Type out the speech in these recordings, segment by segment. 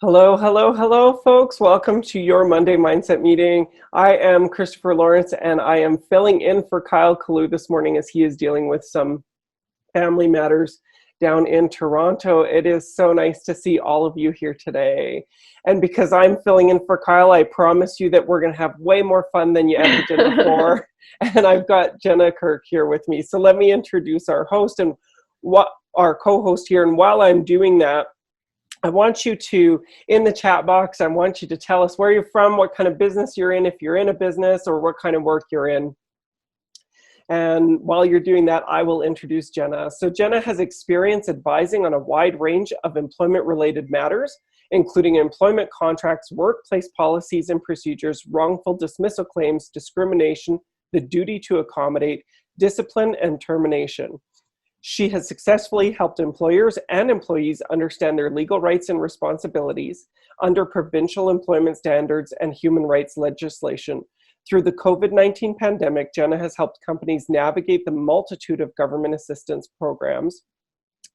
Hello, hello, hello, folks. Welcome to your Monday Mindset Meeting. I am Christopher Lawrence, and I am filling in for Kyle Kalloo this morning as he is dealing with some family matters down in Toronto. It is so nice to see all of you here today. And because I'm filling in for Kyle, I promise you that we're going to have way more fun than you ever did before. And I've got Jenna Kirk here with me. So let me introduce our host and our co-host here. And while I'm doing that, I want you to, in the chat box, I want you to tell us where you're from, what kind of business you're in, if you're in a business, or what kind of work you're in. And while you're doing that, I will introduce Jenna. So Jenna has experience advising on a wide range of employment-related matters, including employment contracts, workplace policies and procedures, wrongful dismissal claims, discrimination, the duty to accommodate, discipline, and termination. She has successfully helped employers and employees understand their legal rights and responsibilities under provincial employment standards and human rights legislation. Through the COVID-19 pandemic, Jenna has helped companies navigate the multitude of government assistance programs,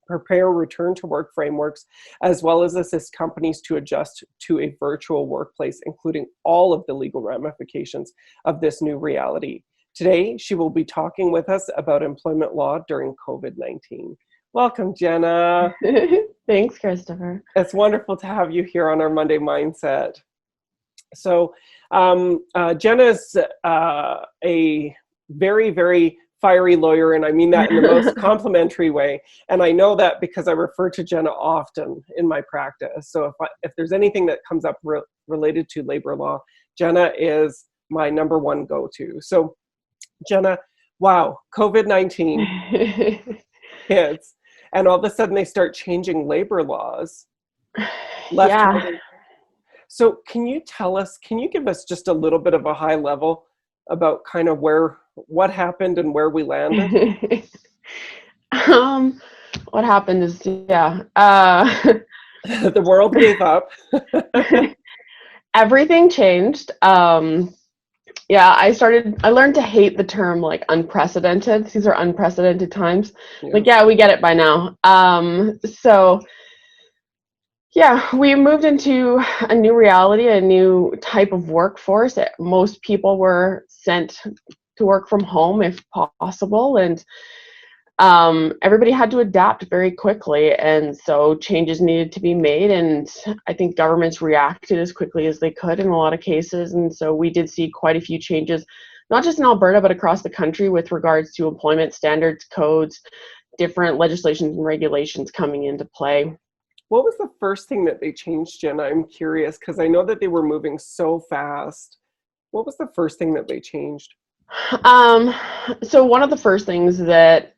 prepare return to work frameworks, as well as assist companies to adjust to a virtual workplace, including all of the legal ramifications of this new reality. Today, she will be talking with us about employment law during COVID-19. Welcome, Jenna. Thanks, Christopher. It's wonderful to have you here on our Monday Mindset. So Jenna's a very, very fiery lawyer, and I mean that in the most complimentary way. And I know that because I refer to Jenna often in my practice. So if there's anything that comes up related to labor law, Jenna is my number one go-to. So Jenna, wow, COVID-19 hits, and all of a sudden they start changing labor laws. Yeah. So can you give us just a little bit of a high level about kind of what happened and where we landed? What happened is, The world gave up. Everything changed. I learned to hate the term like unprecedented. These are unprecedented times. Yeah. We get it by now. We moved into a new reality, a new type of workforce. Most people were sent to work from home if possible, and everybody had to adapt very quickly, and so changes needed to be made, and I think governments reacted as quickly as they could in a lot of cases, and so we did see quite a few changes, not just in Alberta, but across the country with regards to employment standards, codes, different legislations and regulations coming into play. What was the first thing that they changed, Jenna? I'm curious, because I know that they were moving so fast. What was the first thing that they changed? So one of the first things that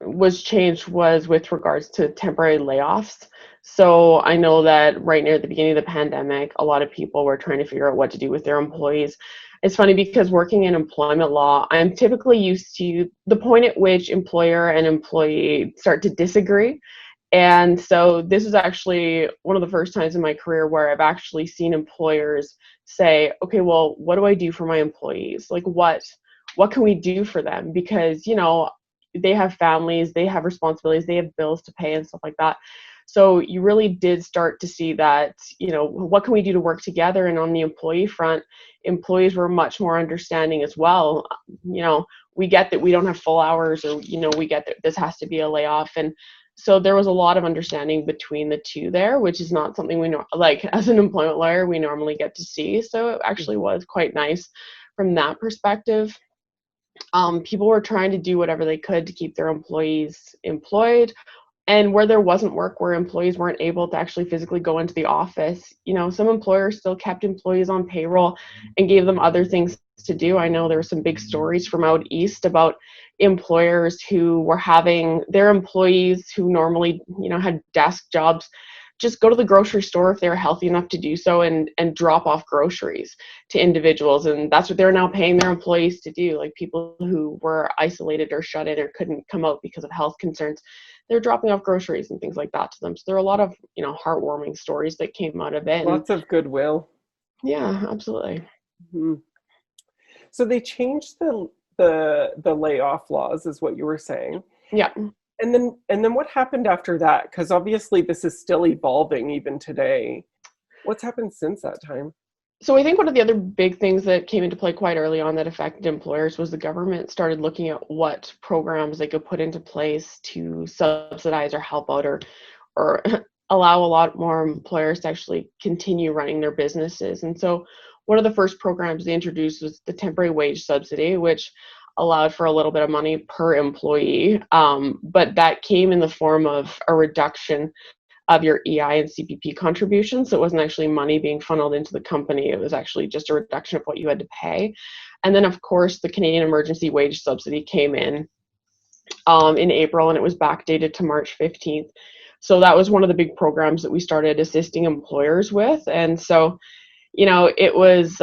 was changed was with regards to temporary layoffs. So I know that right near the beginning of the pandemic, a lot of people were trying to figure out what to do with their employees. It's funny because working in employment law, I'm typically used to the point at which employer and employee start to disagree. And so this is actually one of the first times in my career where I've actually seen employers say, okay, well, what do I do for my employees? Like what can we do for them? Because, they have families, they have responsibilities, they have bills to pay and stuff like that. So you really did start to see that, what can we do to work together? And on the employee front, employees were much more understanding as well. We get that we don't have full hours, or, we get that this has to be a layoff. And so there was a lot of understanding between the two there, which is not something we know, like as an employment lawyer, we normally get to see. So it actually was quite nice from that perspective. People were trying to do whatever they could to keep their employees employed. And where there wasn't work, where employees weren't able to actually physically go into the office, some employers still kept employees on payroll and gave them other things to do. I know there were some big stories from out east about employers who were having their employees who normally, had desk jobs, just go to the grocery store if they were healthy enough to do so and drop off groceries to individuals. And that's what they're now paying their employees to do. Like people who were isolated or shut in or couldn't come out because of health concerns, they're dropping off groceries and things like that to them. So there are a lot of, heartwarming stories that came out of it. Lots of goodwill. Yeah, absolutely. Mm-hmm. So they changed the layoff laws, is what you were saying. Yeah. And then what happened after that? Because obviously this is still evolving even today. What's happened since that time? So I think one of the other big things that came into play quite early on that affected employers was the government started looking at what programs they could put into place to subsidize or help out or allow a lot more employers to actually continue running their businesses. And so one of the first programs they introduced was the temporary wage subsidy, which allowed for a little bit of money per employee. But that came in the form of a reduction of your EI and CPP contributions. So it wasn't actually money being funneled into the company. It was actually just a reduction of what you had to pay. And then, of course, the Canadian Emergency Wage Subsidy came in April, and it was backdated to March 15th. So that was one of the big programs that we started assisting employers with. And so, it was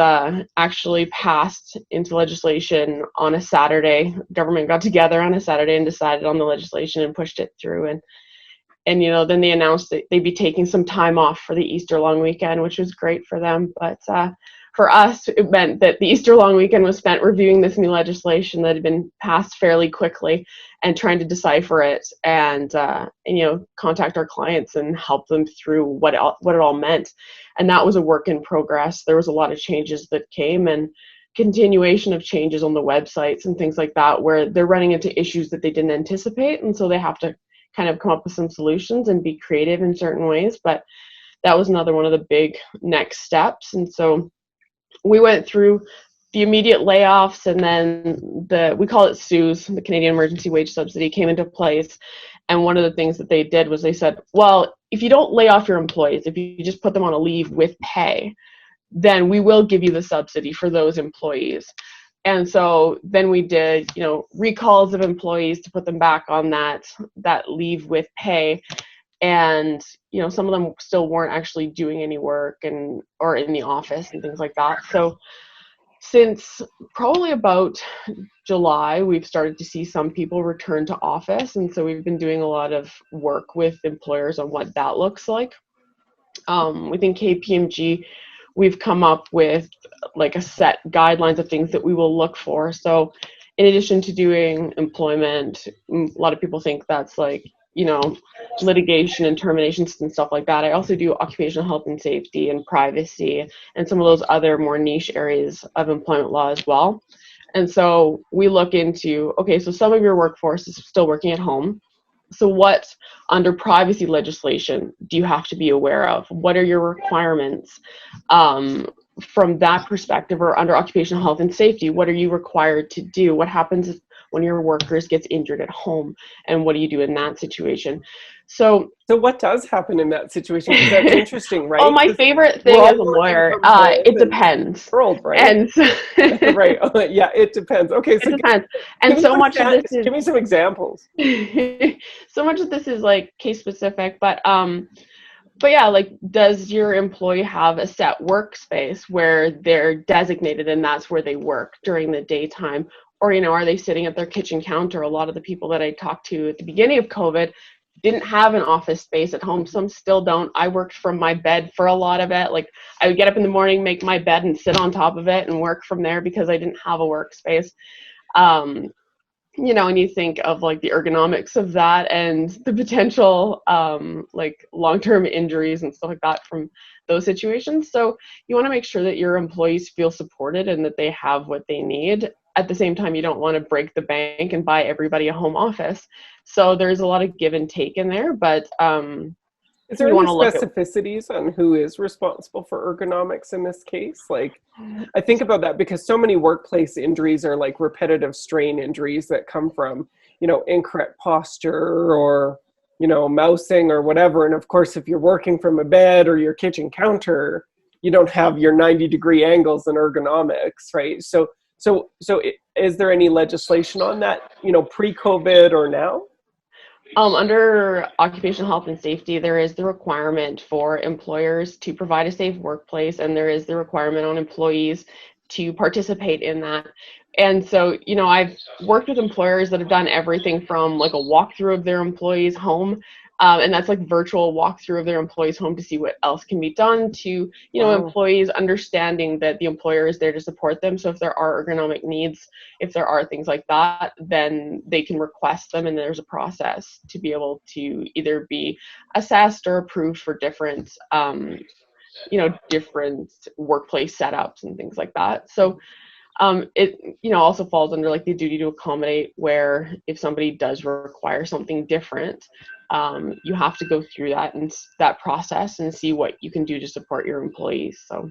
actually passed into legislation on a Saturday. Government got together on a Saturday and decided on the legislation and pushed it through. And then they announced that they'd be taking some time off for the Easter long weekend, which was great for them. But for us, it meant that the Easter long weekend was spent reviewing this new legislation that had been passed fairly quickly and trying to decipher it and contact our clients and help them through what it all meant. And that was a work in progress. There was a lot of changes that came and continuation of changes on the websites and things like that, where they're running into issues that they didn't anticipate. And so they have to kind of come up with some solutions and be creative in certain ways. But that was another one of the big next steps. And so we went through the immediate layoffs, and then we call it CEWS, the Canadian Emergency Wage Subsidy, came into place. And one of the things that they did was they said, well, if you don't lay off your employees, if you just put them on a leave with pay, then we will give you the subsidy for those employees. And so then we did, recalls of employees to put them back on that leave with pay. And, some of them still weren't actually doing any work or in the office and things like that. So since probably about July, we've started to see some people return to office. And so we've been doing a lot of work with employers on what that looks like. Within KPMG, we've come up with like a set guidelines of things that we will look for. So in addition to doing employment, a lot of people think that's like, litigation and terminations and stuff like that. I also do occupational health and safety and privacy and some of those other more niche areas of employment law as well. And so we look into, okay, so some of your workforce is still working at home. So what under privacy legislation do you have to be aware of? What are your requirements from that perspective? Or under occupational health and safety, what are you required to do? What happens when your workers gets injured at home, and what do you do in that situation? So what does happen in that situation? Because that's interesting, right? Oh, my favorite thing as a lawyer, it depends. World, right? And so right. Yeah, it depends. Okay, so it depends. And so much of this is, give me some examples. So much of this is like case specific, but yeah, like, does your employee have a set workspace where they're designated and that's where they work during the daytime? Or, are they sitting at their kitchen counter? A lot of the people that I talked to at the beginning of COVID didn't have an office space at home. Some still don't. I worked from my bed for a lot of it. Like, I would get up in the morning, make my bed and sit on top of it and work from there because I didn't have a workspace. And you think of like the ergonomics of that and the potential like long-term injuries and stuff like that from those situations. So you want to make sure that your employees feel supported and that they have what they need. At the same time, you don't want to break the bank and buy everybody a home office. So there's a lot of give and take in there, but is there any specificities on who is responsible for ergonomics in this case? Like, I think about that because so many workplace injuries are like repetitive strain injuries that come from, incorrect posture or, mousing or whatever. And of course, if you're working from a bed or your kitchen counter, you don't have your 90-degree angles in ergonomics, right? So is there any legislation on that, pre-COVID or now? Under occupational health and safety, there is the requirement for employers to provide a safe workplace, and there is the requirement on employees to participate in that. And so, I've worked with employers that have done everything from like a walkthrough of their employees' home And that's like virtual walkthrough of their employees' home to see what else can be done to, you know, employees understanding that the employer is there to support them. So if there are ergonomic needs, if there are things like that, then they can request them, and there's a process to be able to either be assessed or approved for different, you know, different workplace setups and things like that. So it, you know, also falls under like the duty to accommodate, where if somebody does require something different, you have to go through that and that process and see what you can do to support your employees. So.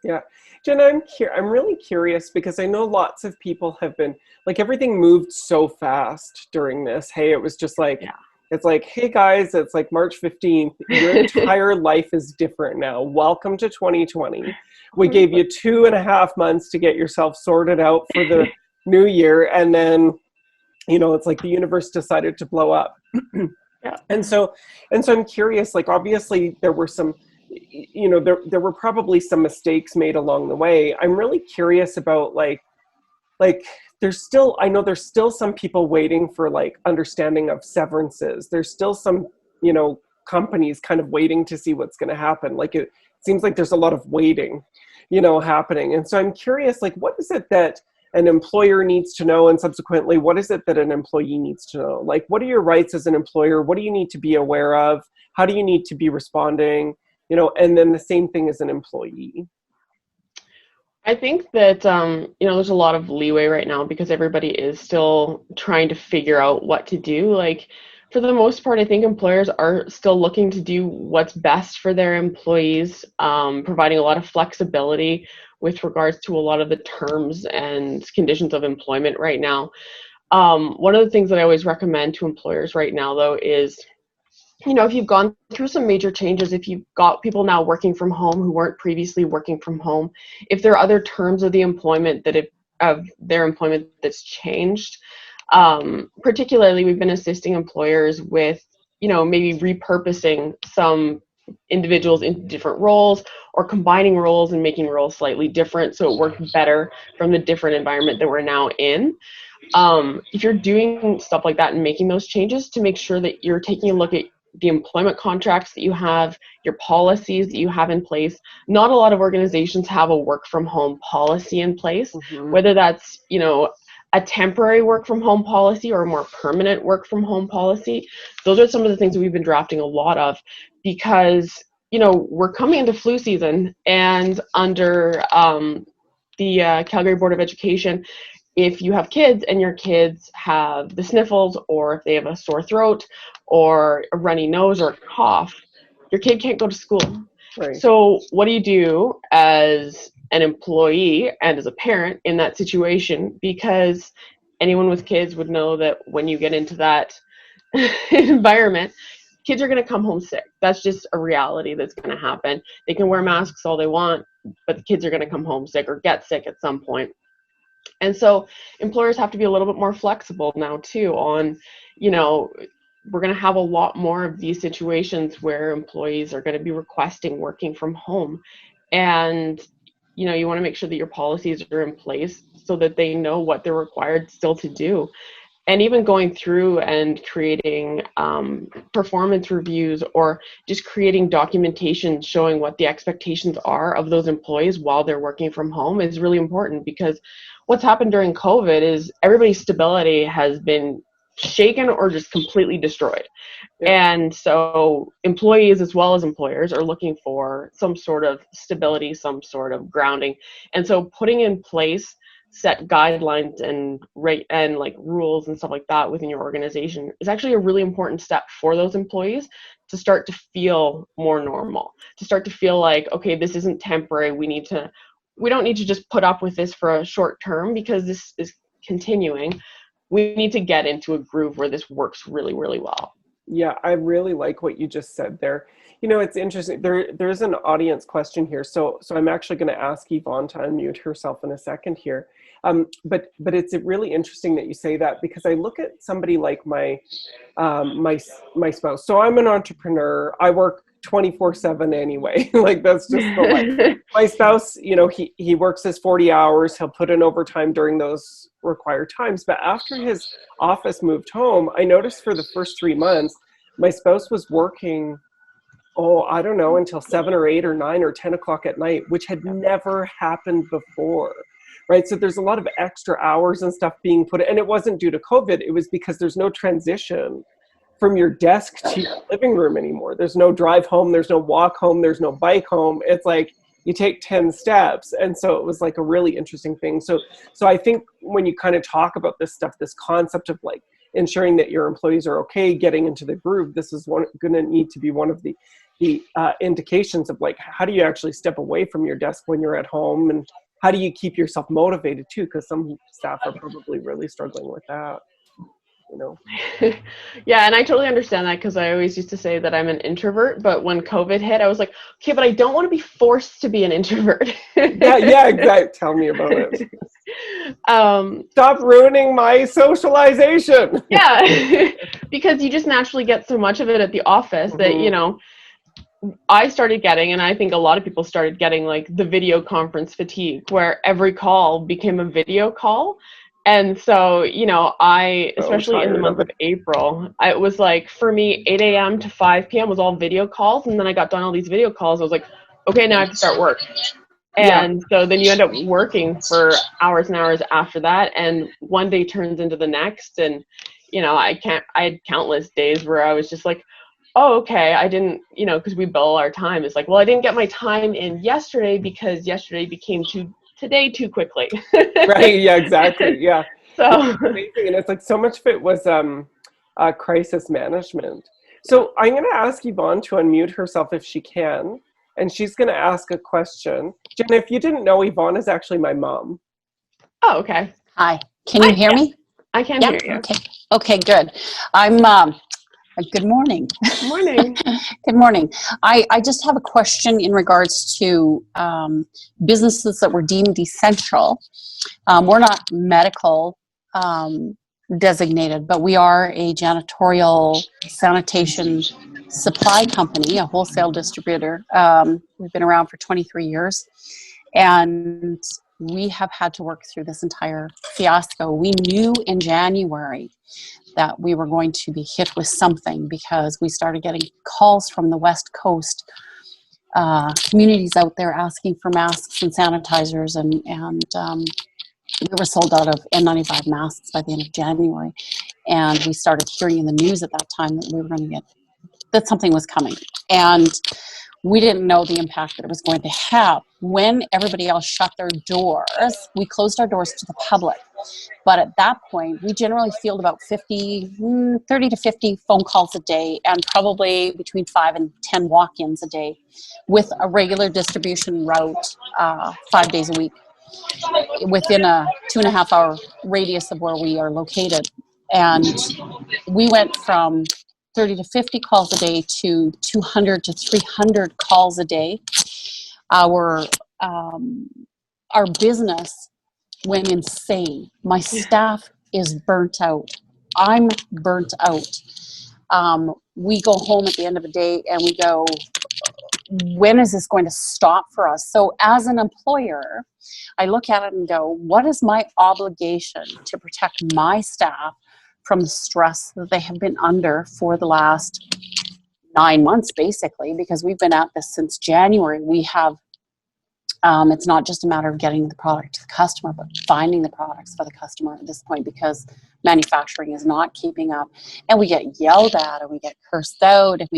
Yeah. Jenna, I'm really curious, because I know lots of people have been, like, everything moved so fast during this. Hey, it was just like, it's like, hey guys, it's like March 15th. Your entire life is different now. Welcome to 2020. We gave you 2.5 months to get yourself sorted out for the new year. And then, you know, it's like the universe decided to blow up. And so I'm curious, like, obviously there were some, you know, there were probably some mistakes made along the way. I'm really curious about like there's still, I know there's still some people waiting for like understanding of severances. There's still some, you know, companies kind of waiting to see what's going to happen. Like, it seems like there's a lot of waiting, you know, happening. And so I'm curious, like, what is it that an employer needs to know, and subsequently, what is it that an employee needs to know? Like, what are your rights as an employer? What do you need to be aware of? How do you need to be responding? You know, and then the same thing as an employee. I think that, you know, there's a lot of leeway right now because everybody is still trying to figure out what to do. Like, for the most part, I think employers are still looking to do what's best for their employees, providing a lot of flexibility with regards to a lot of the terms and conditions of employment right now. One of the things that I always recommend to employers right now, though, is, you know, if you've gone through some major changes, if you've got people now working from home who weren't previously working from home, if there are other terms of the employment of their employment that's changed, particularly we've been assisting employers with, you know, maybe repurposing some individuals into different roles, or combining roles and making roles slightly different so it works better from the different environment that we're now in. If you're doing stuff like that and making those changes, to make sure that you're taking a look at the employment contracts that you have, your policies that you have in place. Not a lot of organizations have a work from home policy in place, whether that's, you know, a temporary work from home policy or a more permanent work from home policy. Those are some of the things that we've been drafting a lot of, because, you know, we're coming into flu season, and under the Calgary Board of Education, if you have kids and your kids have the sniffles, or if they have a sore throat or a runny nose or a cough, your kid can't go to school. Right. So what do you do as an employee and as a parent in that situation? Because anyone with kids would know that when you get into that environment, kids are going to come home sick. That's just a reality that's going to happen. They can wear masks all they want, but the kids are going to come home sick or get sick at some point. And so employers have to be a little bit more flexible now too on, you know, we're going to have a lot more of these situations where employees are going to be requesting working from home. And, you know, you want to make sure that your policies are in place so that they know what they're required still to do. And even going through and creating performance reviews, or just creating documentation showing what the expectations are of those employees while they're working from home is really important, because what's happened during COVID is everybody's stability has been shaken or just completely destroyed. Yeah. And so employees as well as employers are looking for some sort of stability, some sort of grounding. And so putting in place set guidelines and like rules and stuff like that within your organization is actually a really important step for those employees to start to feel more normal, to start to feel like, okay, this isn't temporary. We don't need to just put up with this for a short term because this is continuing. We need to get into a groove where this works really, really well. Yeah, I really like what you just said there. You know, it's interesting. There's an audience question here, so I'm actually going to ask Yvonne to unmute herself in a second here. But it's really interesting that you say that, because I look at somebody like my spouse. So I'm an entrepreneur. I work 24/7 anyway. Like, that's just the life. My spouse, you know, he works his 40 hours. He'll put in overtime during those required times. But after his office moved home, I noticed for the first 3 months, my spouse was working, I don't know, until 7 or 8 or 9 or 10 o'clock at night, which had never happened before, right? So there's a lot of extra hours and stuff being put, and it wasn't due to COVID. It was because there's no transition from your desk to your living room anymore. There's no drive home. There's no walk home. There's no bike home. It's like you take 10 steps. And so it was like a really interesting thing. So I think when you kind of talk about this stuff, this concept of like ensuring that your employees are okay, getting into the groove, this is going to need to be one of the indications of like, how do you actually step away from your desk when you're at home, and how do you keep yourself motivated too? Because some staff are probably really struggling with that. You know. Yeah, and I totally understand that, because I always used to say that I'm an introvert, but when COVID hit, I was like, okay, but I don't want to be forced to be an introvert. Yeah, exactly. Tell me about it. Stop ruining my socialization. Yeah, because you just naturally get so much of it at the office that, you know, I started getting, and I think a lot of people started getting, like the video conference fatigue, where every call became a video call. And so, you know, especially in the month of April, it was like, for me, 8 a.m. to 5 p.m. was all video calls. And then I got done all these video calls. I was like, okay, now I have to start work. And so then you end up working for hours and hours after that. And one day turns into the next. And, you know, I had countless days where I was just like, oh, okay, I didn't, you know, because we bill our time. It's like, well, I didn't get my time in yesterday because yesterday became today too quickly. Right. Yeah, exactly. Yeah. So it's amazing. And it's like so much of it was crisis management. So I'm going to ask Yvonne to unmute herself if she can, and she's going to ask a question. Jenna, if you didn't know, Yvonne is actually my mom. Oh, okay. Hi. Can you hear me? I can hear you. Okay. Okay, good. I'm good morning. Good morning. Good morning. I just have a question in regards to businesses that were deemed essential. We're not medical designated, but we are a janitorial sanitation supply company, a wholesale distributor. We've been around for 23 years, and we have had to work through this entire fiasco. We knew in January that we were going to be hit with something, because we started getting calls from the West Coast, communities out there asking for masks and sanitizers, and we were sold out of N95 masks by the end of January. And we started hearing in the news at that time that we were going to that something was coming. And we didn't know the impact that it was going to have. When everybody else shut their doors, we closed our doors to the public. But at that point, we generally field about 30 to 50 phone calls a day, and probably between 5 and 10 walk-ins a day, with a regular distribution route 5 days a week, within a 2.5 hour radius of where we are located. And we went from 30 to 50 calls a day to 200 to 300 calls a day. Our business went insane. My staff is burnt out. I'm burnt out. We go home at the end of the day and we go, when is this going to stop for us? So as an employer, I look at it and go, what is my obligation to protect my staff from the stress that they have been under for the last 9 months, basically, because we've been at this since January. We have, it's not just a matter of getting the product to the customer, but finding the products for the customer at this point, because manufacturing is not keeping up. And we get yelled at, and we get cursed out, and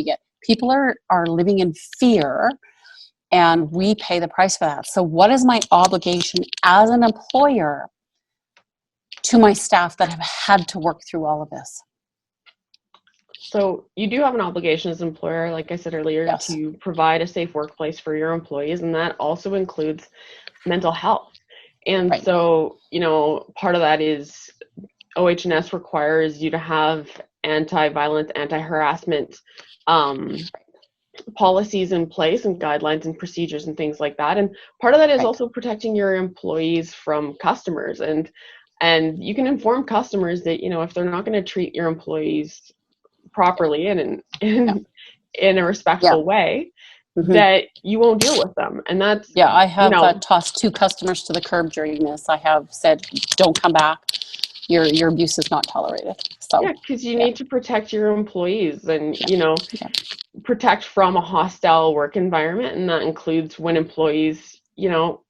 people are living in fear, and we pay the price for that. So what is my obligation as an employer to my staff that have had to work through all of this? So you do have an obligation as an employer, like I said earlier, Yes. to provide a safe workplace for your employees, and that also includes mental health. And Right. So, you know, part of that is OH&S requires you to have anti-violence, anti-harassment policies in place, and guidelines and procedures and things like that. And part of that is Right. also protecting your employees from customers. And you can inform customers that, you know, if they're not going to treat your employees properly and in a respectful way, that you won't deal with them. And that's, I have you know, tossed 2 customers to the curb during this. I have said, don't come back. your abuse is not tolerated. So yeah, because you need to protect your employees and, Yeah. protect from a hostile work environment. And that includes when employees,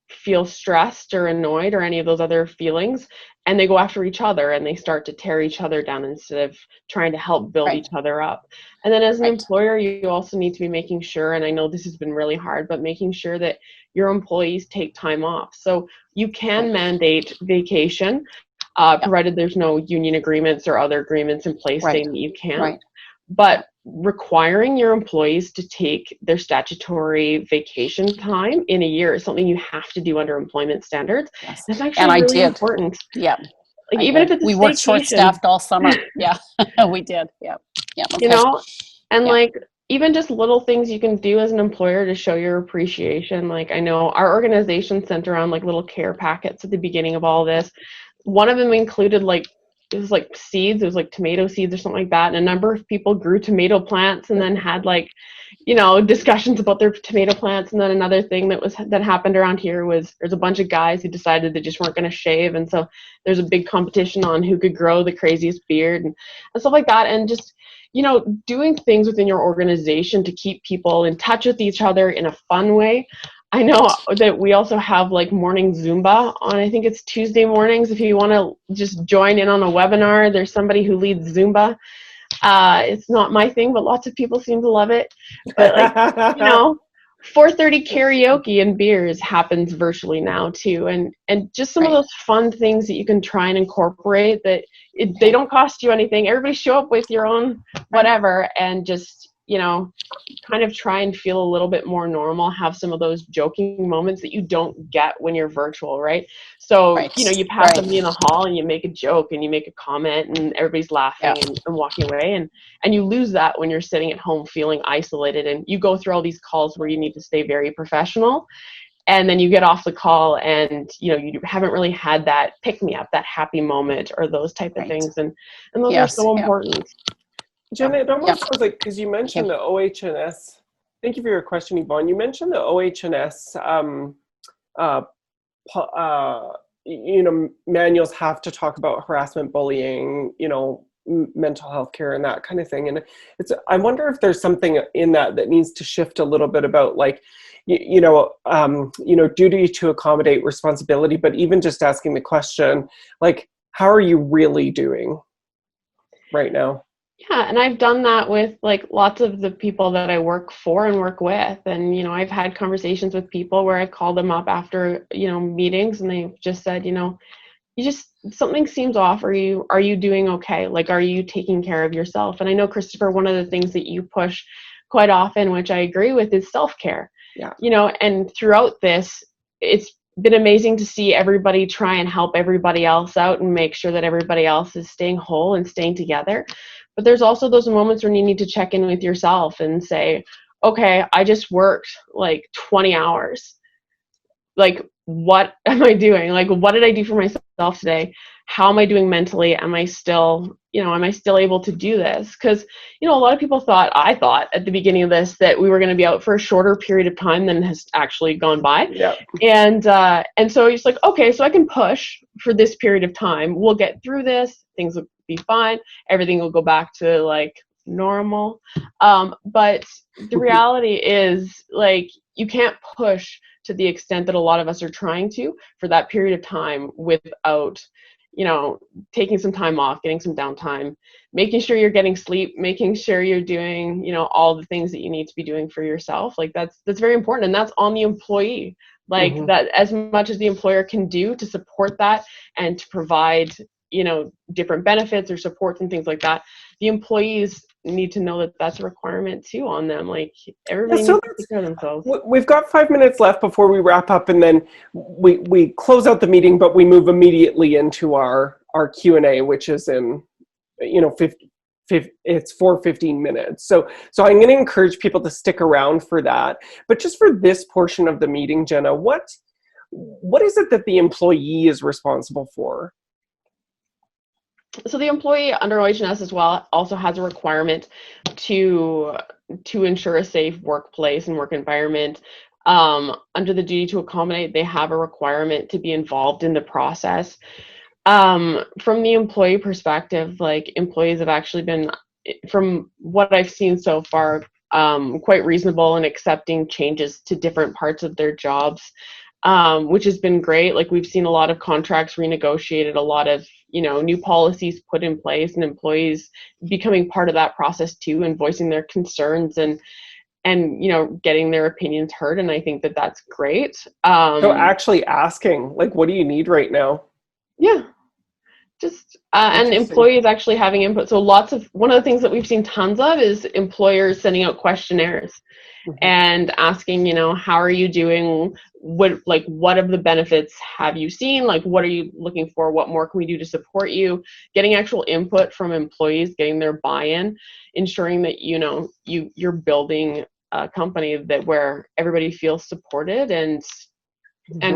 feel stressed or annoyed or any of those other feelings, and they go after each other and they start to tear each other down instead of trying to help build each other up. And then as an employer, you also need to be making sure, and I know this has been really hard, but making sure that your employees take time off. So you can mandate vacation, provided there's no union agreements or other agreements in place saying that you can't. But requiring your employees to take their statutory vacation time in a year is something you have to do under employment standards. Yes. That's actually really important. Yeah. Like even if it's we worked short-staffed all summer. Yeah, we did. Yeah. Yeah. Okay. And like even just little things you can do as an employer to show your appreciation. Like I know our organization sent around like little care packets at the beginning of all this. One of them included it was like seeds. It was like tomato seeds or something like that. And a number of people grew tomato plants and then had discussions about their tomato plants. And then another thing that happened around here was there's a bunch of guys who decided they just weren't going to shave. And so there's a big competition on who could grow the craziest beard and stuff like that. And just, doing things within your organization to keep people in touch with each other in a fun way. I know that we also have like morning Zumba on, I think it's Tuesday mornings. If you want to just join in on a webinar, there's somebody who leads Zumba. It's not my thing, but lots of people seem to love it. But 4:30 karaoke and beers happens virtually now too. And just some of those fun things that you can try and incorporate that they don't cost you anything. Everybody show up with your own whatever and just, kind of try and feel a little bit more normal, have some of those joking moments that you don't get when you're virtual, right? So, you pass somebody in the hall and you make a joke and you make a comment and everybody's laughing and walking away. And you lose that when you're sitting at home feeling isolated and you go through all these calls where you need to stay very professional. And then you get off the call and, you haven't really had that pick-me-up, that happy moment or those type of things. And those are so important. Jenna, it almost sounds like, because you mentioned the OH&S, thank you for your question, Yvonne. You mentioned the OH&S, manuals have to talk about harassment, bullying, mental health care and that kind of thing. And I wonder if there's something in that needs to shift a little bit about duty to accommodate, responsibility, but even just asking the question, like, how are you really doing right now? Yeah, and I've done that with like lots of the people that I work for and work with. And, I've had conversations with people where I call them up after, meetings and they've just said, something seems off. Are you doing okay? Like, are you taking care of yourself? And I know, Christopher, one of the things that you push quite often, which I agree with, is self-care. Yeah. And throughout this, it's been amazing to see everybody try and help everybody else out and make sure that everybody else is staying whole and staying together. But there's also those moments when you need to check in with yourself and say, okay, I just worked like 20 hours. Like, what am I doing? Like, what did I do for myself today? How am I doing mentally? Am I still able to do this? Because, a lot of people I thought at the beginning of this that we were going to be out for a shorter period of time than has actually gone by. Yeah. And so it's like, okay, so I can push for this period of time. We'll get through this. Things will be fine. Everything will go back to like normal. But the reality is, like, you can't push to the extent that a lot of us are trying to for that period of time without, taking some time off, getting some downtime, making sure you're getting sleep, making sure you're doing, all the things that you need to be doing for yourself. Like that's very important. And that's on the employee. Like that, as much as the employer can do to support that and to provide, different benefits or supports and things like that, the employees need to know that that's a requirement too on them. Like everybody needs to take care of themselves. We've got 5 minutes left before we wrap up, and then we close out the meeting, but we move immediately into our Q&A, which is in, it's for 15 minutes. So I'm going to encourage people to stick around for that. But just for this portion of the meeting, Jenna, what is it that the employee is responsible for? So the employee under OH&S as well also has a requirement to ensure a safe workplace and work environment. Under the duty to accommodate, they have a requirement to be involved in the process. From the employee perspective, like employees have actually been, from what I've seen so far, quite reasonable in accepting changes to different parts of their jobs, which has been great. Like we've seen a lot of contracts renegotiated, a lot of, new policies put in place, and employees becoming part of that process too, and voicing their concerns and getting their opinions heard. And I think that that's great. So actually asking, like, what do you need right now? Yeah. Just and employees actually having input. So one of the things that we've seen tons of is employers sending out questionnaires and asking, how are you doing? What of the benefits have you seen? Like, what are you looking for? What more can we do to support you? Getting actual input from employees, getting their buy-in, ensuring that you're building a company where everybody feels supported and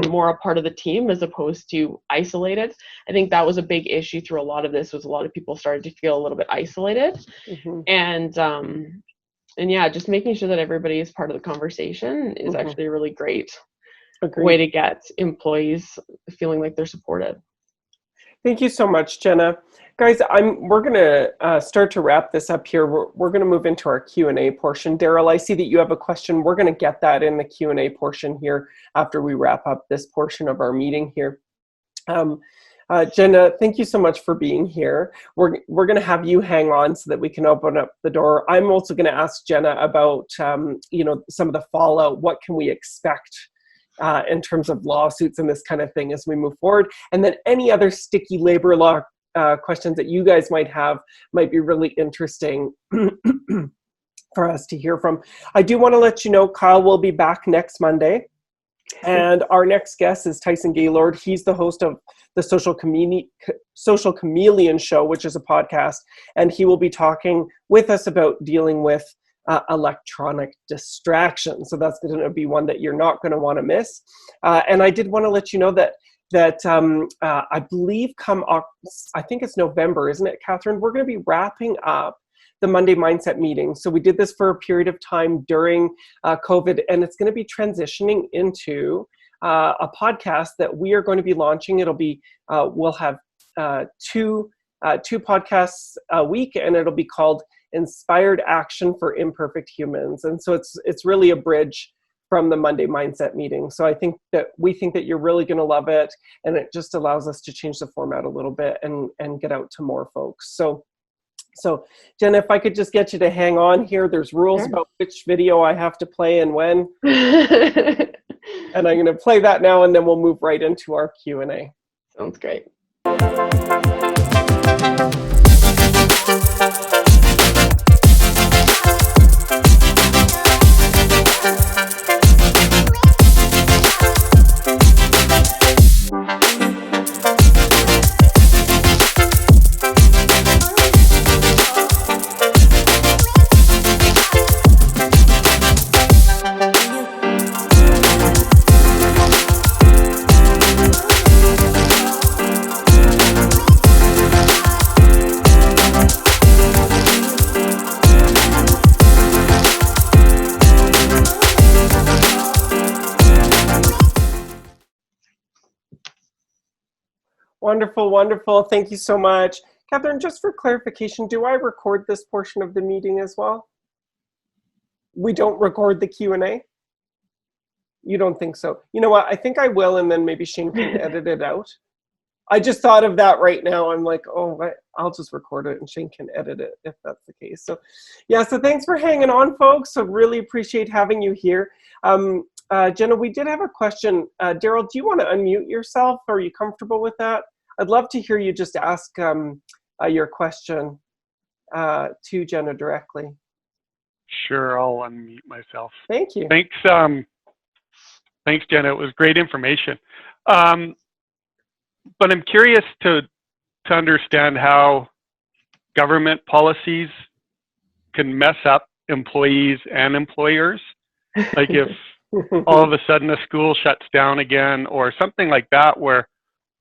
more a part of the team as opposed to isolated. I think that was a big issue through a lot of this, was a lot of people started to feel a little bit isolated. And yeah, just making sure that everybody is part of the conversation is actually a really great way to get employees feeling like they're supported. Thank you so much, Jenna. Guys, we're going to start to wrap this up here. We're going to move into our Q&A portion. Daryl, I see that you have a question. We're going to get that in the Q&A portion here after we wrap up this portion of our meeting here. Jenna, thank you so much for being here. We're going to have you hang on so that we can open up the door. I'm also going to ask Jenna about some of the fallout. What can we expect in terms of lawsuits and this kind of thing as we move forward? And then any other sticky labor law questions that you guys might be really interesting for us to hear from. I do want to let you know Kyle will be back next Monday. And our next guest is Tyson Gaylord. He's the host of the Social Chameleon Show, which is a podcast. And he will be talking with us about dealing with electronic distraction. So that's going to be one that you're not going to want to miss. And I did want to let you know that I believe I think it's November, isn't it, Catherine? We're going to be wrapping up the Monday Mindset meeting. So we did this for a period of time during COVID, and it's going to be transitioning into a podcast that we are going to be launching. It'll be, we'll have two podcasts a week, and it'll be called Inspired Action for Imperfect Humans. And so it's really a bridge from the Monday Mindset meeting. So we think that you're really going to love it, and it just allows us to change the format a little bit and get out to more folks. So Jenna, if I could just get you to hang on here, there's rules about which video I have to play and when. And I'm going to play that now, and then we'll move right into our Q&A. Sounds great. Wonderful, wonderful. Thank you so much. Catherine, just for clarification, do I record this portion of the meeting as well? We don't record the Q&A? You don't think so? You know what? I think I will, and then maybe Shane can edit it out. I just thought of that right now. I'm like, I'll just record it and Shane can edit it if that's the case. So yeah, so thanks for hanging on, folks. So really appreciate having you here. Jenna, we did have a question. Daryl, do you want to unmute yourself? Are you comfortable with that? I'd love to hear you just ask your question to Jenna directly. Sure, I'll unmute myself. Thank you. Thanks, Jenna. It was great information. But I'm curious to understand how government policies can mess up employees and employers. Like if all of a sudden a school shuts down again or something like that, where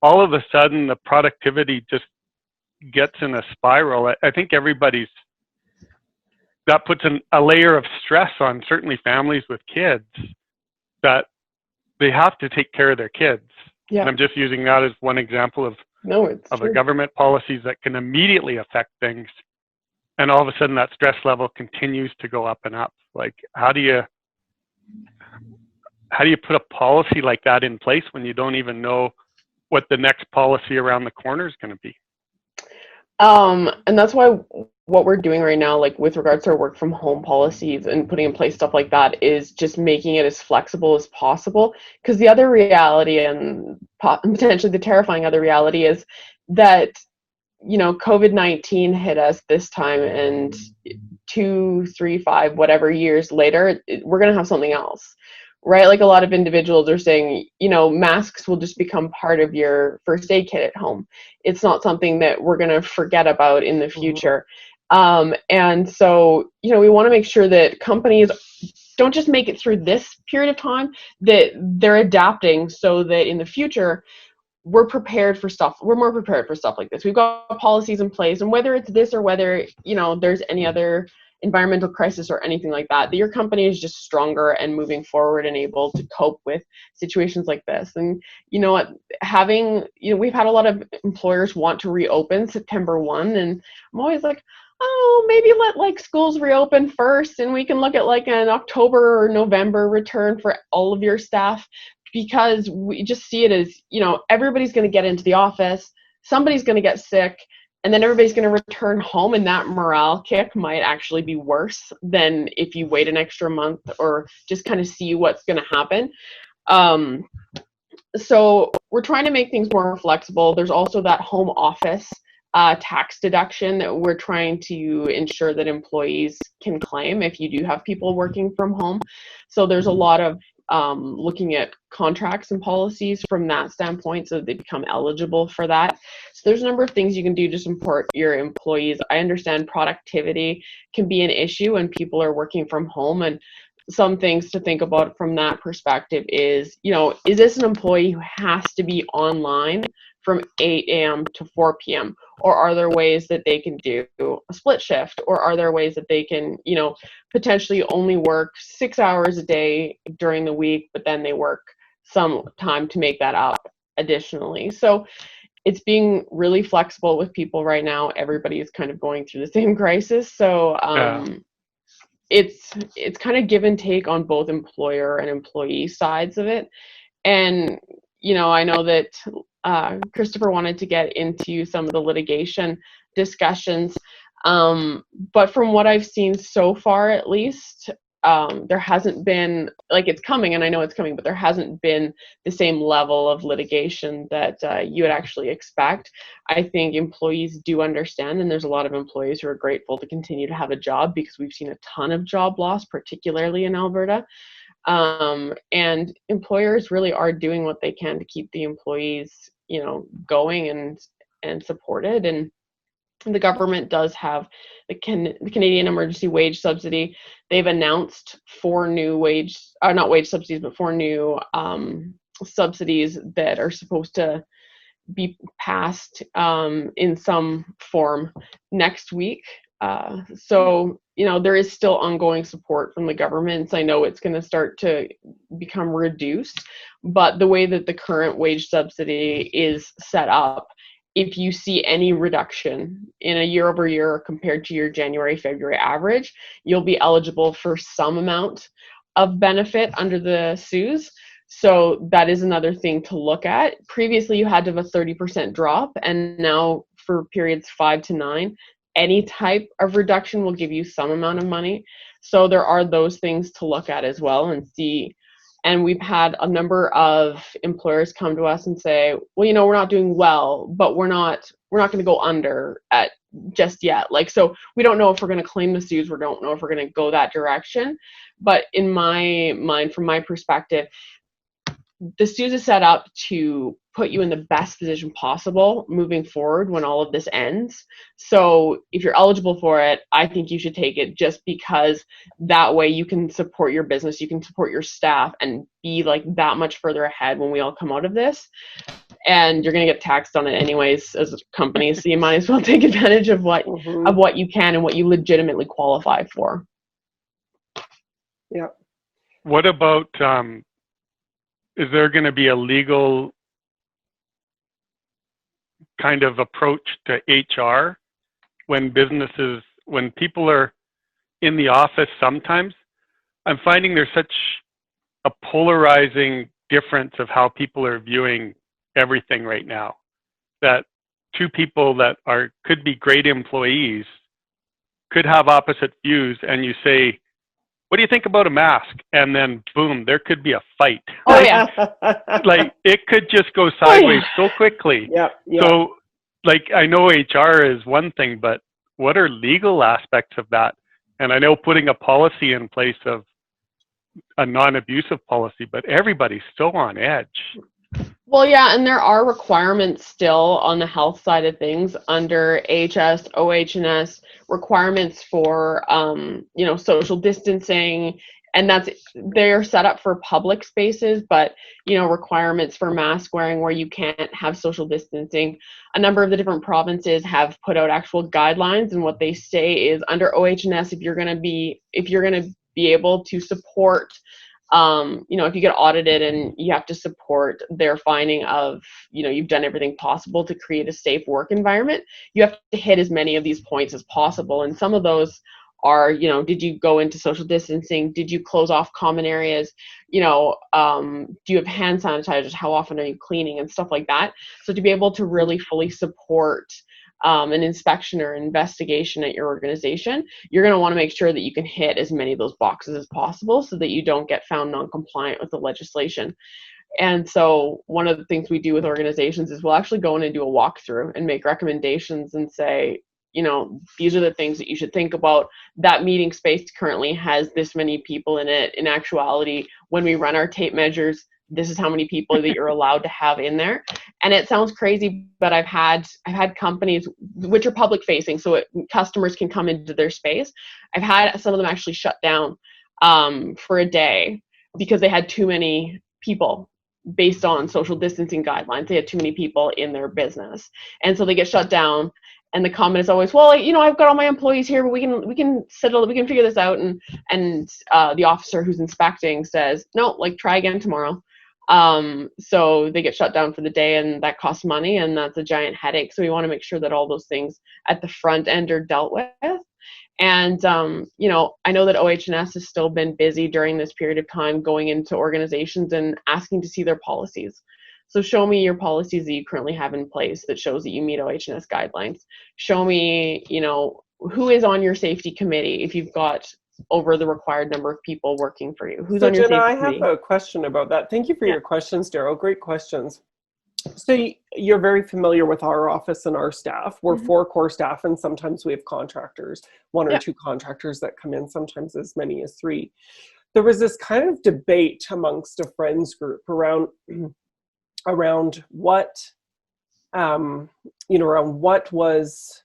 all of a sudden the productivity just gets in a spiral. I think that puts a layer of stress on certainly families with kids, that they have to take care of their kids. Yeah. And I'm just using that as one example of No, it's of the true. government policies that can immediately affect things. And all of a sudden that stress level continues to go up and up. Like, how do you put a policy like that in place when you don't even know what the next policy around the corner is going to be? And that's why what we're doing right now, like with regards to our work from home policies and putting in place stuff like that, is just making it as flexible as possible. Because the other reality, and potentially the terrifying other reality, is that, you know, COVID-19 hit us this time, and 2, 3, 5, whatever years later, we're going to have something else, right? Like a lot of individuals are saying, you know, masks will just become part of your first aid kit at home. It's not something that we're going to forget about in the future. And so, you know, we want to make sure that companies don't just make it through this period of time, that they're adapting so that in the future, we're prepared for stuff. We're more prepared for stuff like this. We've got policies in place, and whether it's this or whether, you know, there's any other environmental crisis or anything like that, that your company is just stronger and moving forward and able to cope with situations like this. And you know what, we've had a lot of employers want to reopen September 1, and I'm always like, oh, maybe let like schools reopen first, and we can look at like an October or November return for all of your staff, because we just see it as, you know, everybody's going to get into the office, somebody's going to get sick, and then everybody's going to return home, and that morale kick might actually be worse than if you wait an extra month or just kind of see what's going to happen. So we're trying to make things more flexible. There's also that home office tax deduction that we're trying to ensure that employees can claim if you do have people working from home. So there's a lot of looking at contracts and policies from that standpoint so that they become eligible for that. So there's a number of things you can do to support your employees. I understand productivity can be an issue when people are working from home, and some things to think about from that perspective is, you know, is this an employee who has to be online from 8 a.m. to 4 p.m.? Or are there ways that they can do a split shift? Or are there ways that they can, you know, potentially only work 6 hours a day during the week, but then they work some time to make that up additionally? So it's being really flexible with people right now. Everybody is kind of going through the same crisis. So it's kind of give and take on both employer and employee sides of it. And, you know, I know that Christopher wanted to get into some of the litigation discussions, but from what I've seen so far, at least, there hasn't been, like, it's coming, and I know it's coming, but there hasn't been the same level of litigation that you would actually expect. I think employees do understand, and there's a lot of employees who are grateful to continue to have a job, because we've seen a ton of job loss, particularly in Alberta. And employers really are doing what they can to keep the employees, you know, going and supported. And the government does have the Canadian Emergency Wage Subsidy. They've announced 4 new not wage subsidies, but 4 new subsidies that are supposed to be passed in some form next week. So, you know, there is still ongoing support from the government. I know it's going to start to become reduced, but the way that the current wage subsidy is set up, if you see any reduction in a year over year compared to your January, February average, you'll be eligible for some amount of benefit under the CEWS. So that is another thing to look at. Previously, you had to have a 30% drop, and now for periods 5 to 9, any type of reduction will give you some amount of money. So there are those things to look at as well and see. And we've had a number of employers come to us and say, well, you know, we're not doing well, but we're not going to go under at just yet. Like, so we don't know if we're going to claim the CEWS. We don't know if we're going to go that direction. But in my mind, from my perspective, the CEWS is set up to put you in the best position possible moving forward when all of this ends. So if you're eligible for it, I think you should take it, just because that way you can support your business, you can support your staff, and be like that much further ahead when we all come out of this. And you're going to get taxed on it anyways as a company, so you might as well take advantage of what you can and what you legitimately qualify for. Yeah. What about is there going to be a legal kind of approach to HR when people are in the office sometimes. I'm finding there's such a polarizing difference of how people are viewing everything right now, that two people that could be great employees could have opposite views, and you say, what do you think about a mask? And then boom, there could be a fight. Oh yeah. Like it could just go sideways so quickly. Yeah. So like I know HR is one thing, but what are legal aspects of that? And I know putting a policy in place of a non-abusive policy, but everybody's still on edge. Well, yeah, and there are requirements still on the health side of things under HS, OH&S, requirements for, social distancing, and they're set up for public spaces, but, requirements for mask wearing where you can't have social distancing. A number of the different provinces have put out actual guidelines, and what they say is under OH&S, if you're going to be able to support, if you get audited and you have to support their finding of, you've done everything possible to create a safe work environment, you have to hit as many of these points as possible. And some of those are, did you go into social distancing? Did you close off common areas? Do you have hand sanitizers? How often are you cleaning and stuff like that? So to be able to really fully support an inspection or investigation at your organization, you're going to want to make sure that you can hit as many of those boxes as possible so that you don't get found non-compliant with the legislation. And so one of the things we do with organizations is we'll actually go in and do a walkthrough and make recommendations and say, these are the things that you should think about. That meeting space currently has this many people in it. In actuality, when we run our tape measures, this is how many people that you're allowed to have in there. And it sounds crazy, but I've had companies which are public facing, so customers can come into their space. I've had some of them actually shut down for a day because they had too many people based on social distancing guidelines. They had too many people in their business. And so they get shut down. And the comment is always, well, I've got all my employees here, but we can figure this out. And the officer who's inspecting says, no, try again tomorrow. So they get shut down for the day, and that costs money, and that's a giant headache. So we want to make sure that all those things at the front end are dealt with. And, I know that OH&S has still been busy during this period of time going into organizations and asking to see their policies. So show me your policies that you currently have in place that shows that you meet OH&S guidelines. Show me, who is on your safety committee if you've got over the required number of people working for you. Who's on your Jenna, safety committee? I have a question about that. Thank you for your questions, Daryl. Great questions. So you're very familiar with our office and our staff. We're 4 core staff, and sometimes we have contractors, 1 or 2 contractors that come in, sometimes as many as 3. There was this kind of debate amongst a friends group around what, around what was,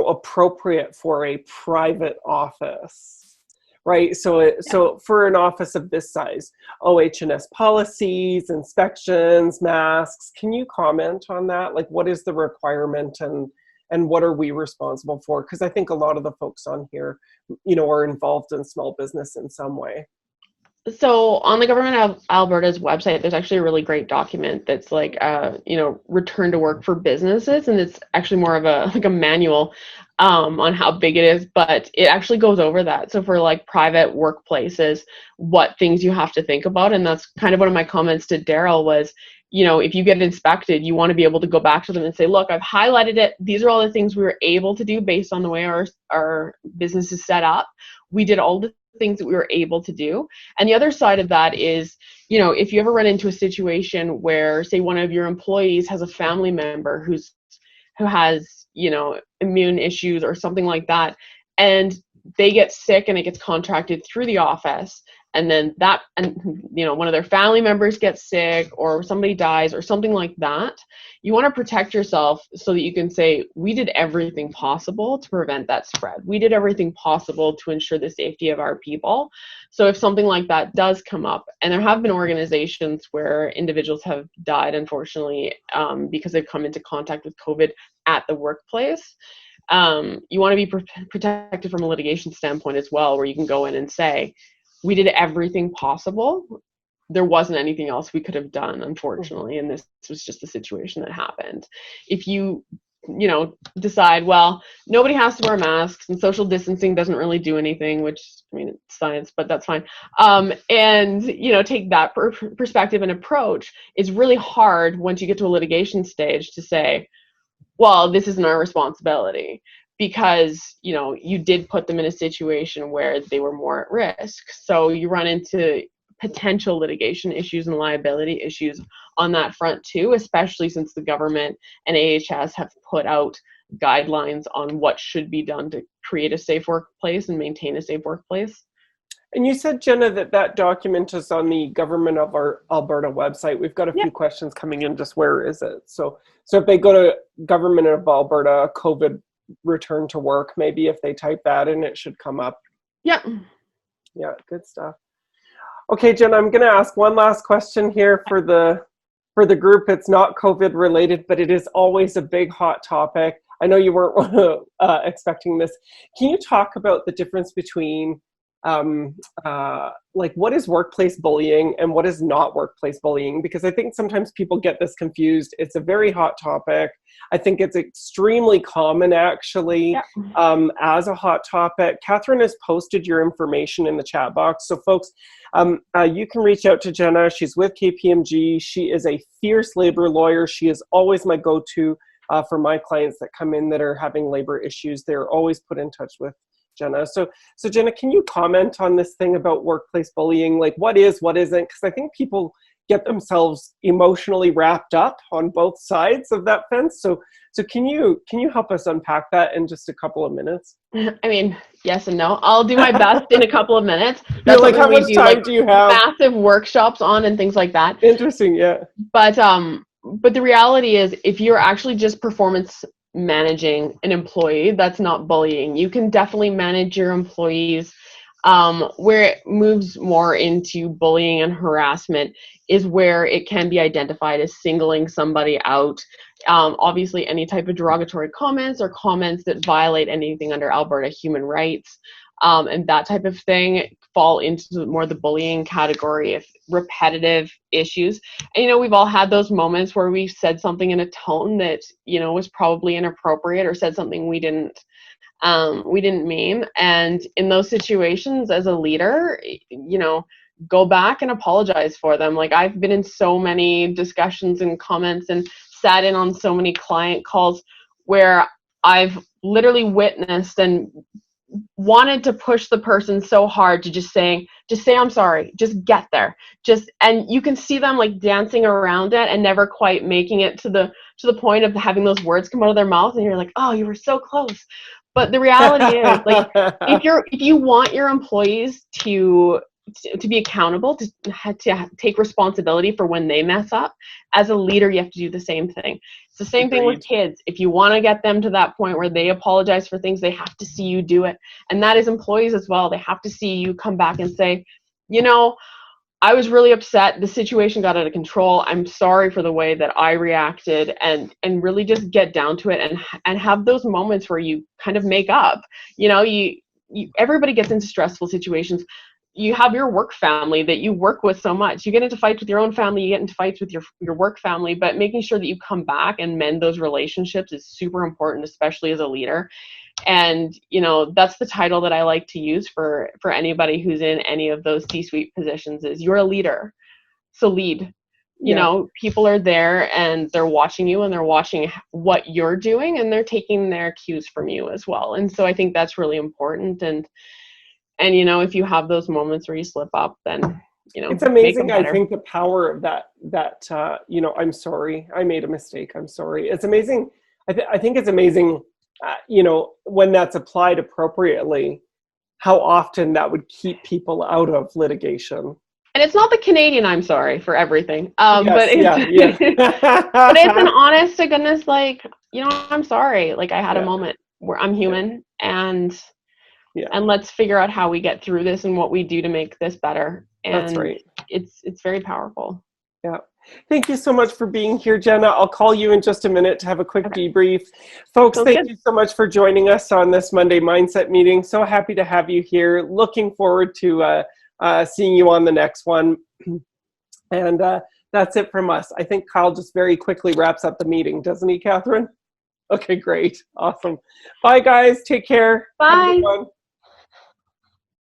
appropriate for a private office, right? So for an office of this size, OH&S policies, inspections, masks, can you comment on that? Like, what is the requirement and what are we responsible for? Because I think a lot of the folks on here, are involved in small business in some way. So on the Government of Alberta's website, there's actually a really great document that's return to work for businesses. And it's actually more of a manual on how big it is, but it actually goes over that. So for private workplaces, what things you have to think about. And that's kind of one of my comments to Daryl was, if you get inspected, you want to be able to go back to them and say, look, I've highlighted it. These are all the things we were able to do based on the way our business is set up. We did all the things that we were able to do. And the other side of that is, if you ever run into a situation where, say, one of your employees has a family member who has, immune issues or something like that, and they get sick and it gets contracted through the office, and then one of their family members gets sick or somebody dies or something like that, you want to protect yourself so that you can say, we did everything possible to prevent that spread. We did everything possible to ensure the safety of our people. So if something like that does come up, and there have been organizations where individuals have died, unfortunately, because they've come into contact with COVID at the workplace, you want to be protected from a litigation standpoint as well, where you can go in and say, we did everything possible there wasn't anything else we could have done, unfortunately, and this was just the situation that happened. If you decide, well, nobody has to wear masks and social distancing doesn't really do anything, which, I mean, it's science, but that's fine. And, take that perspective and approach, it's really hard once you get to a litigation stage to say, well, this isn't our responsibility, because, you did put them in a situation where they were more at risk. So you run into potential litigation issues and liability issues on that front too, especially since the government and AHS have put out guidelines on what should be done to create a safe workplace and maintain a safe workplace. And you said, Jenna, that document is on the Government of our Alberta website. We've got a few questions coming in. Just where is it? So if they go to Government of Alberta COVID return to work, maybe if they type that in, it should come up. Yeah. Yeah, good stuff. Okay, Jenna, I'm going to ask one last question here for the group. It's not COVID related, but it is always a big hot topic. I know you weren't expecting this. Can you talk about the difference between what is workplace bullying and what is not workplace bullying? Because I think sometimes people get this confused. It's a very hot topic. I think it's extremely common, actually, as a hot topic. Catherine has posted your information in the chat box. So folks, you can reach out to Jenna. She's with KPMG. She is a fierce labor lawyer. She is always my go-to for my clients that come in that are having labor issues. They're always put in touch with Jenna. So Jenna, can you comment on this thing about workplace bullying? Like, what is, what isn't? Because I think people get themselves emotionally wrapped up on both sides of that fence. So can you help us unpack that in just a couple of minutes? I mean, yes and no. I'll do my best in a couple of minutes. That's like, how much time do you have? Massive workshops on and things like that. Interesting, yeah. But the reality is, if you're actually just performance managing an employee, that's not bullying. You can definitely manage your employees. Where it moves more into bullying and harassment is where it can be identified as singling somebody out. Obviously, any type of derogatory comments or comments that violate anything under Alberta human rights and that type of thing fall into more the bullying category of repetitive issues. And, we've all had those moments where we said something in a tone that, was probably inappropriate, or said something we didn't mean. And in those situations, as a leader, go back and apologize for them. Like, I've been in so many discussions and comments and sat in on so many client calls where I've literally witnessed and wanted to push the person so hard to just say I'm sorry, just get there, and you can see them like dancing around it and never quite making it to the point of having those words come out of their mouth, and you're like, oh, you were so close. But the reality is, like, if you want your employees to be accountable, to take responsibility for when they mess up, as a leader, you have to do the same thing. It's the same thing with kids. If you want to get them to that point where they apologize for things, they have to see you do it. And that is employees as well. They have to see you come back and say, I was really upset. The situation got out of control. I'm sorry for the way that I reacted, and really just get down to it and have those moments where you kind of make up. Everybody gets into stressful situations. You have your work family that you work with so much. You get into fights with your own family, you get into fights with your work family, but making sure that you come back and mend those relationships is super important, especially as a leader. And, that's the title that I like to use for anybody who's in any of those C-suite positions is you're a leader. So lead. People are there and they're watching you and they're watching what you're doing and they're taking their cues from you as well. And so I think that's really important. And if you have those moments where you slip up, then, it's amazing. I think the power of that, I'm sorry, I made a mistake. I'm sorry. It's amazing. I think it's amazing, when that's applied appropriately, how often that would keep people out of litigation. And it's not the Canadian "I'm sorry" for everything. Yes, but it's, but it's an honest to goodness, like, I'm sorry. Like, I had a moment where I'm human and let's figure out how we get through this and what we do to make this better. And that's right. It's very powerful. Yeah. Thank you so much for being here, Jenna. I'll call you in just a minute to have a quick debrief. Folks, thank you so much for joining us on this Monday Mindset meeting. So happy to have you here. Looking forward to seeing you on the next one. And that's it from us. I think Kyle just very quickly wraps up the meeting, doesn't he, Catherine? Okay, great. Awesome. Bye, guys. Take care. Bye. Have a good one.